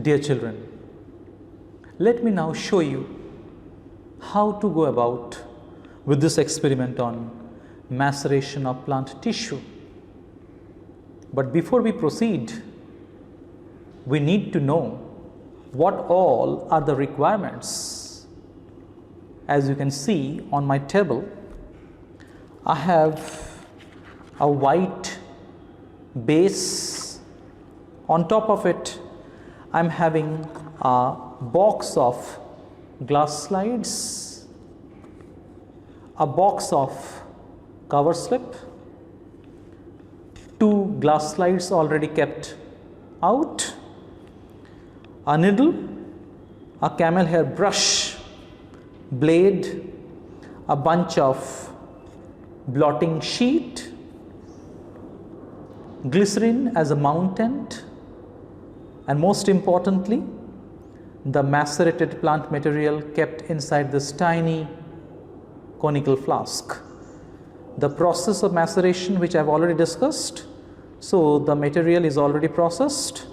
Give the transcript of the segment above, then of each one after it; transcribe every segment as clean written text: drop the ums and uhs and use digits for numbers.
Dear children, let me now show you how to go about with this experiment on maceration of plant tissue. But before we proceed, we need to know what all are the requirements. As you can see on my table, I have a white base. On top of it, I'm having a box of glass slides, a box of cover slip, 2 glass slides already kept out, a needle, a camel hair brush, blade, a bunch of blotting sheet, glycerin as a mountant, and most importantly, the macerated plant material kept inside this tiny conical flask. The process of maceration, which I have already discussed, so the material is already processed.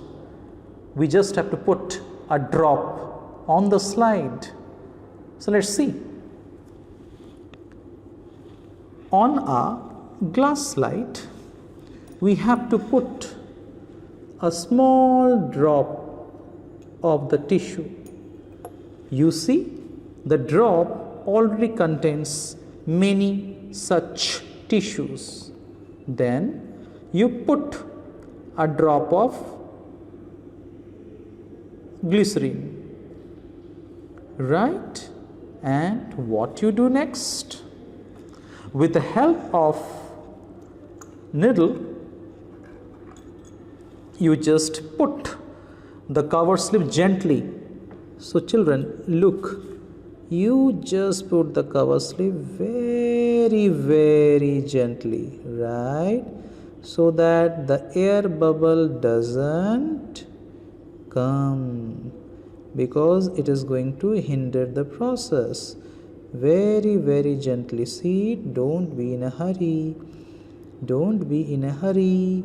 We just have to put a drop on the slide. So let's see. On a glass slide, we have to put a small drop of the tissue. You see, the drop already contains many such tissues. Then you put a drop of glycerin, right? And what you do next? With the help of needle, you just put the cover slip gently. So children, look, you just put the cover slip very gently, right? So that the air bubble doesn't come, because it is going to hinder the process. Very gently. See, don't be in a hurry. Don't be in a hurry.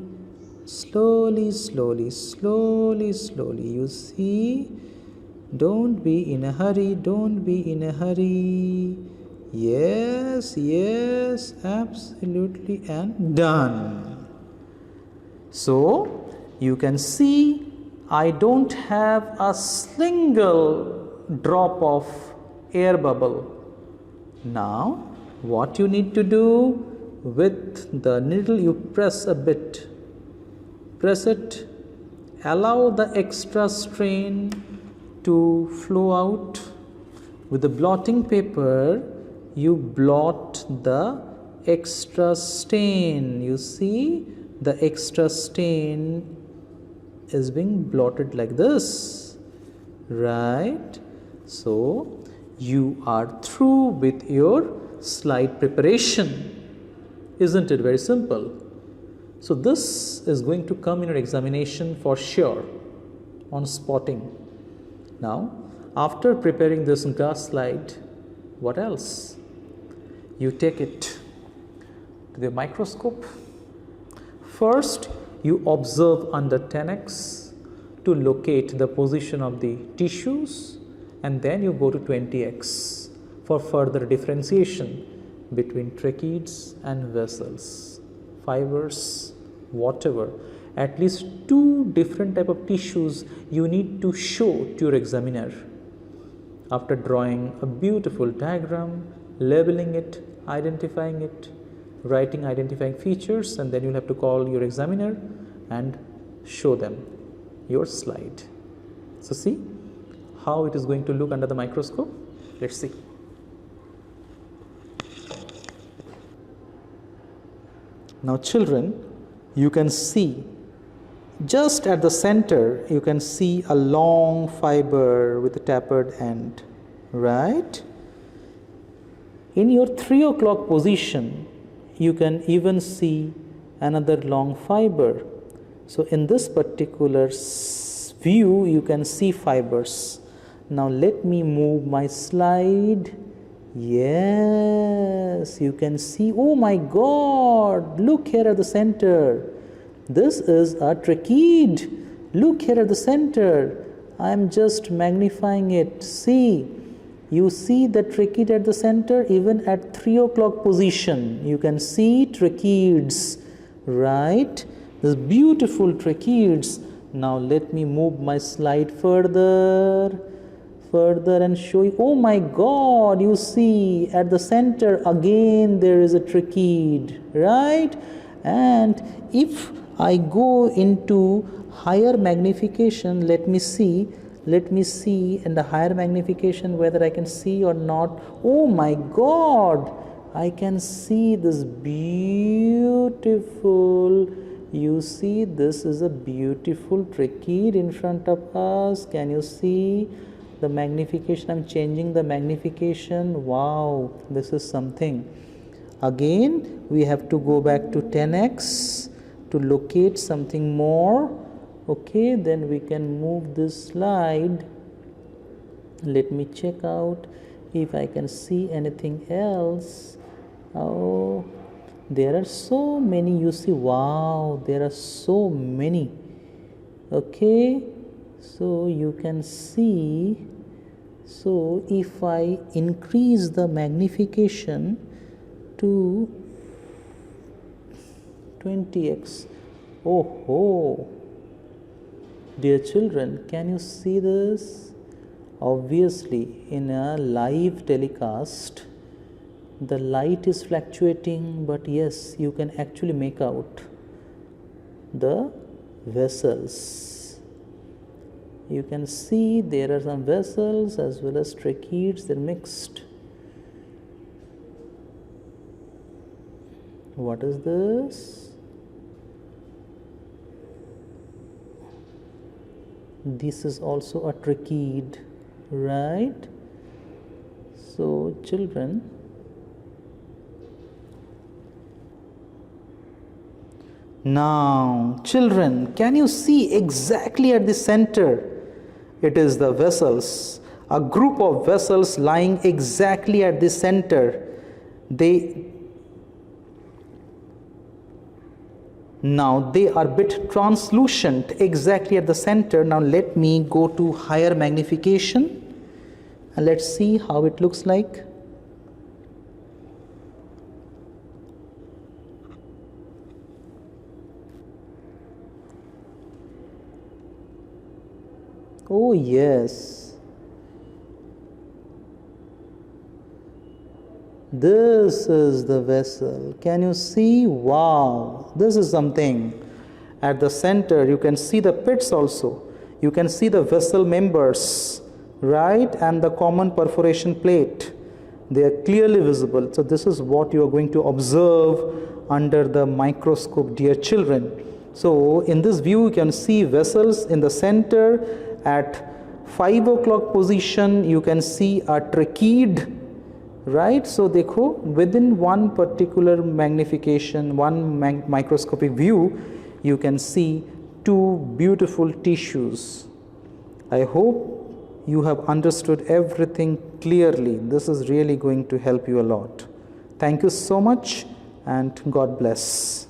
Slowly. You see, don't be in a hurry. Don't be in a hurry. Yes, absolutely, and done. So you can see I don't have a single drop of air bubble. Now what you need to do, with the needle you press a bit. Press it, allow the extra strain to flow out. With the blotting paper, you blot the extra stain. You see, the extra stain is being blotted like this, right? So you are through with your slide preparation. Isn't it very simple? So this is going to come in your examination for sure on spotting. Now, after preparing this glass slide, what else? You take it to the microscope. First, you observe under 10x to locate the position of the tissues, and then you go to 20x for further differentiation between tracheids and vessels, fibers, whatever. At least 2 different type of tissues you need to show to your examiner. After drawing a beautiful diagram, labeling it, identifying it, writing identifying features, and then you'll have to call your examiner and show them your slide. So see how it is going to look under the microscope. Let's see. Now children, you can see just at the center, you can see a long fiber with a tapered end, right? In your 3 o'clock position, you can even see another long fiber. So in this particular view, you can see fibers. Now let me move my slide. Yes, you can see, oh my God, look here at the center. This is a tracheid. Look here at the center. I am just magnifying it. See, you see the trachea at the center. Even at 3 o'clock position, you can see tracheids, right? This beautiful tracheids. Now let me move my slide further and show you. Oh my God, you see at the center again there is a tracheid, right? And if I go into higher magnification, let me see in the higher magnification whether I can see or not. Oh my God, I can see this beautiful, you see this is a beautiful tracheid in front of us. Can you see the magnification? I'm changing the magnification. Wow, this is something. Again we have to go back to 10x to locate something more. Okay, then we can move this slide. Let me check out if I can see anything else. Oh, there are so many, you see. Wow, there are so many. Okay, so you can see. So if I increase the magnification to 20x, oh, dear children, can you see this? Obviously, in a live telecast, the light is fluctuating, but yes, you can actually make out the vessels. You can see there are some vessels as well as tracheids, they're mixed. What is this? This is also a tracheid, right? So children, now children, can you see exactly at the center? It is the vessels, a group of vessels lying exactly at the center. Now they are bit translucent exactly at the center. Now let me go to higher magnification and let's see how it looks like. Oh yes, this is the vessel. Can you see? Wow, this is something. At the center you can see the pits also. You can see the vessel members, right, and the common perforation plate. They are clearly visible. So this is what you are going to observe under the microscope, dear children. So in this view you can see vessels in the center. At 5 o'clock position you can see a tracheid, right? So dekho, within one particular magnification, one microscopic view, you can see two beautiful tissues. I hope you have understood everything clearly. This is really going to help you a lot. Thank you so much and God bless.